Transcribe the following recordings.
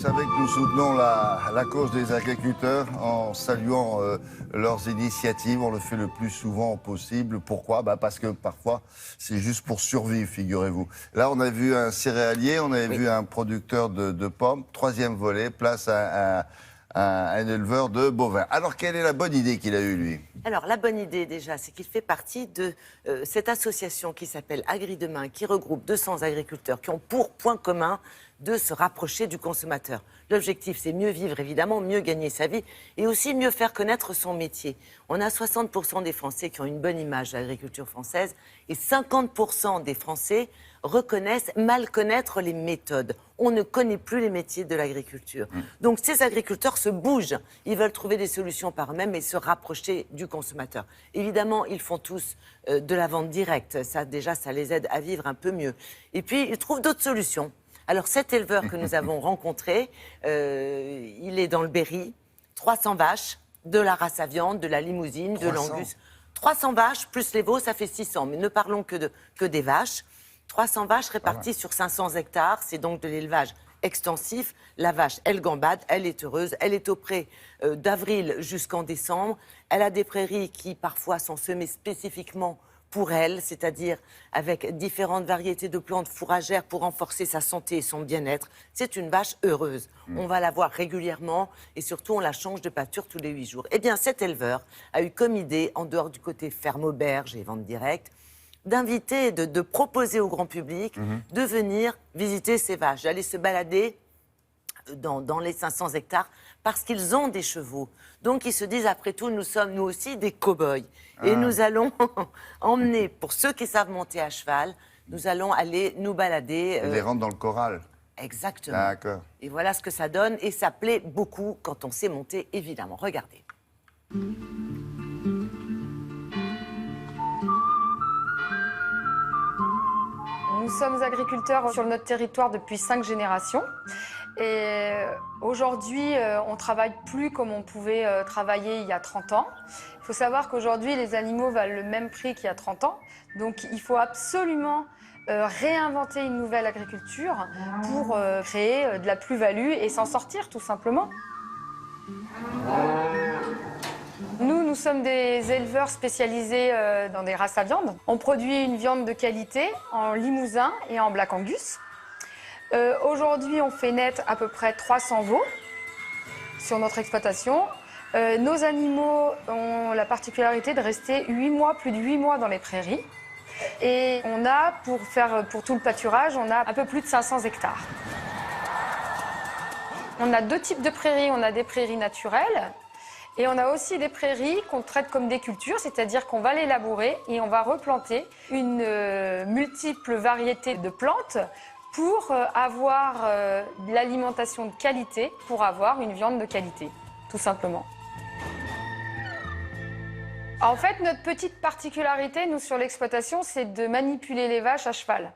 savez que nous soutenons la cause des agriculteurs en saluant leurs initiatives. On le fait le plus souvent possible. Pourquoi ? Parce que parfois, c'est juste pour survivre, figurez-vous. Là, on a vu un céréalier, on avait vu un producteur de pommes. Troisième volet, place à un éleveur de bovins. Alors, quelle est la bonne idée qu'il a eue, lui ? Alors, la bonne idée, déjà, c'est qu'il fait partie de cette association qui s'appelle Agri-Demain, qui regroupe 200 agriculteurs qui ont pour point commun de se rapprocher du consommateur. L'objectif, c'est mieux vivre, évidemment, mieux gagner sa vie et aussi mieux faire connaître son métier. On a 60% des Français qui ont une bonne image de l'agriculture française et 50% des Français reconnaissent mal connaître les méthodes. On ne connaît plus les métiers de l'agriculture. Donc ces agriculteurs se bougent. Ils veulent trouver des solutions par eux-mêmes et se rapprocher du consommateur. Évidemment, ils font tous de la vente directe. Ça, déjà, ça les aide à vivre un peu mieux. Et puis, ils trouvent d'autres solutions. Alors cet éleveur que nous avons rencontré, il est dans le Berry, 300 vaches, de la race à viande, de la limousine, 300. De l'angus. 300 vaches plus les veaux, ça fait 600. Mais ne parlons que des vaches. 300 vaches réparties sur 500 hectares, c'est donc de l'élevage extensif. La vache, elle gambade, elle est heureuse, elle est au pré d'avril jusqu'en décembre. Elle a des prairies qui parfois sont semées spécifiquement pour elle, c'est-à-dire avec différentes variétés de plantes fourragères pour renforcer sa santé et son bien-être. C'est une vache heureuse. On va la voir régulièrement et surtout on la change de pâture tous les 8 jours. Eh bien cet éleveur a eu comme idée, en dehors du côté ferme auberge et vente directe, d'inviter, de proposer au grand public de venir visiter ces vaches, d'aller se balader dans les 500 hectares parce qu'ils ont des chevaux. Donc ils se disent, après tout, nous sommes nous aussi des cow-boys. Et nous allons emmener, pour ceux qui savent monter à cheval, nous allons aller nous balader. Ils les rentrent dans le corral. Exactement. D'accord. Et voilà ce que ça donne. Et ça plaît beaucoup quand on sait monter, évidemment. Regardez. Nous sommes agriculteurs sur notre territoire depuis 5 générations. Et aujourd'hui, on ne travaille plus comme on pouvait travailler il y a 30 ans. Il faut savoir qu'aujourd'hui, les animaux valent le même prix qu'il y a 30 ans. Donc, il faut absolument réinventer une nouvelle agriculture pour créer de la plus-value et s'en sortir, tout simplement. Nous sommes des éleveurs spécialisés dans des races à viande. On produit une viande de qualité en Limousin et en Black Angus. Aujourd'hui, on fait naître à peu près 300 veaux sur notre exploitation. Nos animaux ont la particularité de rester 8 mois, plus de 8 mois dans les prairies. Et on a, pour tout le pâturage, on a un peu plus de 500 hectares. On a 2 types de prairies. On a des prairies naturelles et on a aussi des prairies qu'on traite comme des cultures, c'est-à-dire qu'on va les labourer et on va replanter une multiple variété de plantes pour avoir de l'alimentation de qualité, pour avoir une viande de qualité, tout simplement. En fait, notre petite particularité, nous, sur l'exploitation, c'est de manipuler les vaches à cheval.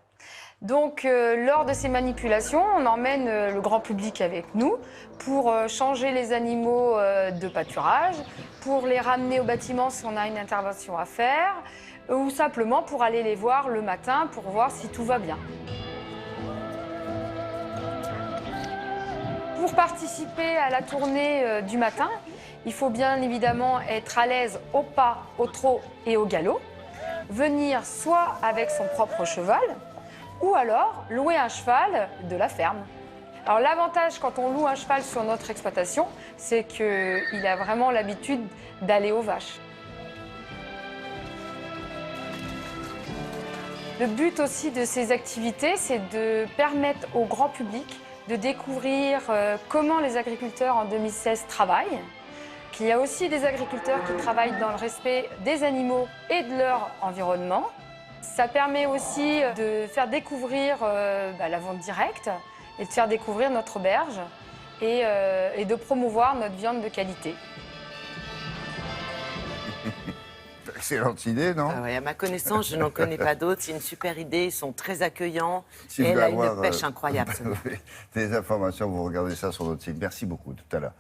Donc, lors de ces manipulations, on emmène le grand public avec nous pour changer les animaux de pâturage, pour les ramener au bâtiment si on a une intervention à faire, ou simplement pour aller les voir le matin pour voir si tout va bien. Pour participer à la tournée du matin, il faut bien évidemment être à l'aise au pas, au trot et au galop. Venir soit avec son propre cheval, ou alors louer un cheval de la ferme. Alors l'avantage quand on loue un cheval sur notre exploitation, c'est qu'il a vraiment l'habitude d'aller aux vaches. Le but aussi de ces activités, c'est de permettre au grand public de découvrir comment les agriculteurs en 2016 travaillent, qu'il y a aussi des agriculteurs qui travaillent dans le respect des animaux et de leur environnement. Ça permet aussi de faire découvrir la vente directe et de faire découvrir notre auberge et de promouvoir notre viande de qualité. Excellente idée, non ? À ma connaissance, je n'en connais pas d'autres. C'est une super idée, ils sont très accueillants et elle a une pêche incroyable. Des informations, vous regardez ça sur notre site. Merci beaucoup, tout à l'heure.